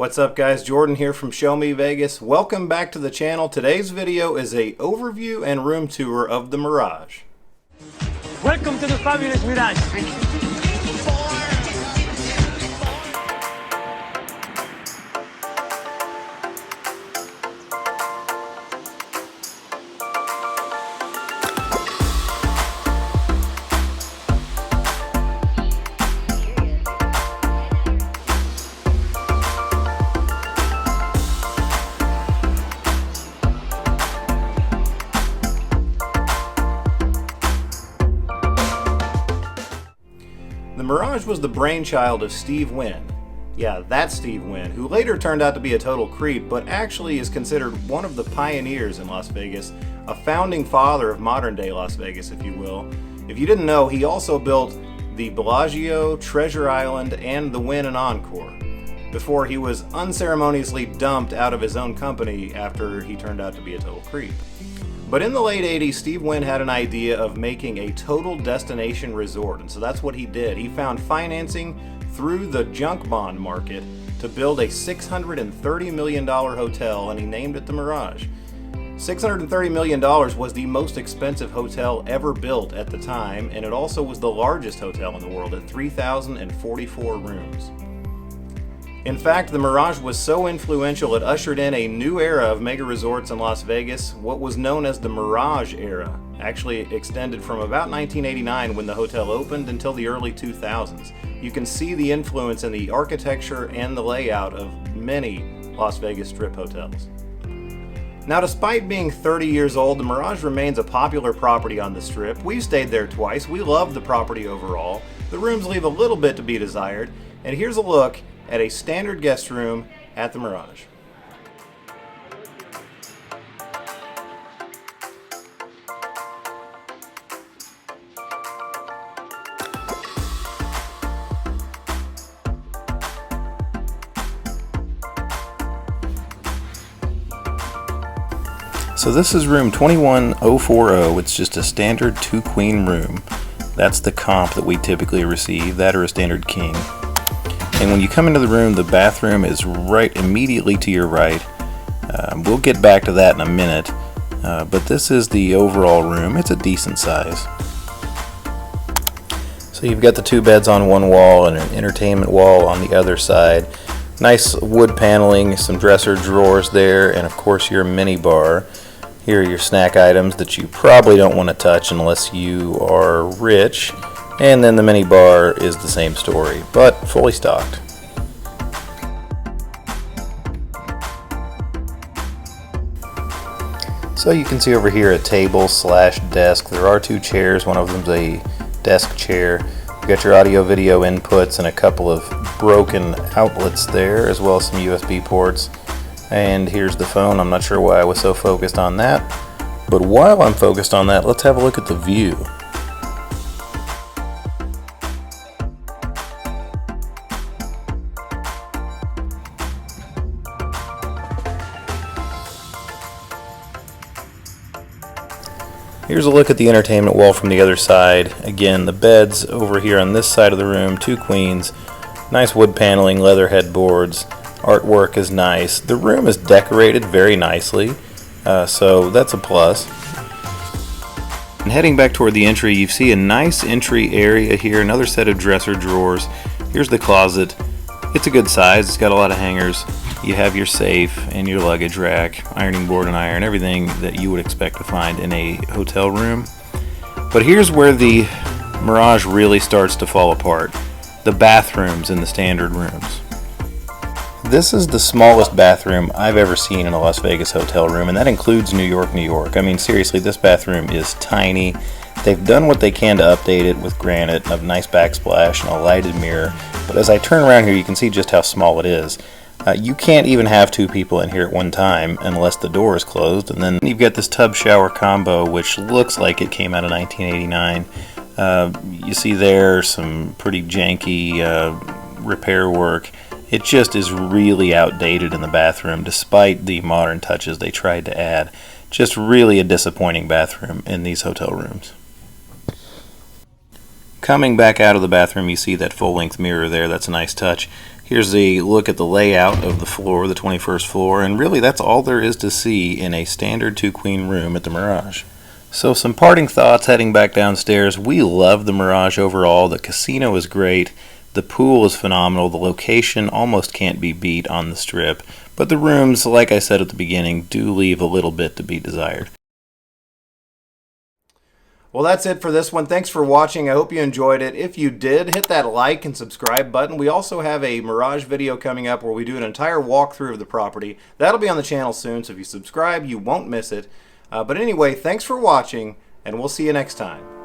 What's up guys, Jordan here from Show Me Vegas. Welcome back to the channel. Today's video is a overview and room tour of the Mirage. Welcome to the fabulous Mirage. The Mirage was the brainchild of Steve Wynn. Yeah, that's Steve Wynn, who later turned out to be a total creep, but actually is considered one of the pioneers in Las Vegas, a founding father of modern day Las Vegas, if you will. If you didn't know, he also built the Bellagio, Treasure Island, and the Wynn and Encore, before he was unceremoniously dumped out of his own company after he turned out to be a total creep. But in the late 80s, Steve Wynn had an idea of making a total destination resort, and so that's what he did. He found financing through the junk bond market to build a $630 million hotel, and he named it the Mirage. $630 million was the most expensive hotel ever built at the time, and it also was the largest hotel in the world at 3,044 rooms. In fact, the Mirage was so influential it ushered in a new era of mega resorts in Las Vegas, what was known as the Mirage era. Actually extended from about 1989 when the hotel opened until the early 2000s. You can see the influence in the architecture and the layout of many Las Vegas Strip hotels. Now, despite being 30 years old, the Mirage remains a popular property on the Strip. We've stayed there twice. We love the property overall. The rooms leave a little bit to be desired, and here's a look at a standard guest room at the Mirage. So this is room 21040. It's just a standard 2-queen room. That's the comp that we typically receive, that or a standard king. And when you come into the room, the bathroom is right immediately to your right. We'll get back to that in a minute, but this is the overall room. It's a decent size. So you've got the 2 beds on one wall and an entertainment wall on the other side. Nice wood paneling, some dresser drawers there, and of course your mini bar. Here are your snack items that you probably don't want to touch unless you are rich. And then the mini bar is the same story, but fully stocked. So you can see over here a table slash desk. There are 2 chairs. One of them's a desk chair. You got your audio video inputs and a couple of broken outlets there, as well as some USB ports. And here's the phone. I'm not sure why I was so focused on that, but while I'm focused on that, let's have a look at the view. Here's a look at the entertainment wall from the other side. Again, the beds over here on this side of the room, 2 queens, nice wood paneling, leather headboards, artwork is nice. The room is decorated very nicely, so that's a plus. And heading back toward the entry, you see a nice entry area here, another set of dresser drawers. Here's the closet. It's a good size, it's got a lot of hangers. You have your safe and your luggage rack, ironing board and iron, everything that you would expect to find in a hotel room. But here's where the Mirage really starts to fall apart. The bathrooms in the standard rooms. This is the smallest bathroom I've ever seen in a Las Vegas hotel room, and that includes New York, New York. I mean, seriously, this bathroom is tiny. They've done what they can to update it with granite, a nice backsplash, and a lighted mirror. But as I turn around here, you can see just how small it is. You can't even have 2 people in here at one time unless the door is closed. And then you've got this tub shower combo, which looks like it came out of 1989. You see there some pretty janky repair work. It just is really outdated in the bathroom, despite the modern touches they tried to add. Just really a disappointing bathroom in these hotel rooms. Coming back out of the bathroom, you see that full-length mirror there. That's a nice touch. Here's a look at the layout of the floor, the 21st floor, and really that's all there is to see in a standard 2-queen room at the Mirage. So some parting thoughts heading back downstairs. We love the Mirage overall. The casino is great. The pool is phenomenal. The location almost can't be beat on the Strip. But the rooms, like I said at the beginning, do leave a little bit to be desired. Well, that's it for this one. Thanks for watching. I hope you enjoyed it. If you did, hit that like and subscribe button. We also have a Mirage video coming up where we do an entire walkthrough of the property. That'll be on the channel soon, so if you subscribe, you won't miss it. But anyway, thanks for watching, and we'll see you next time.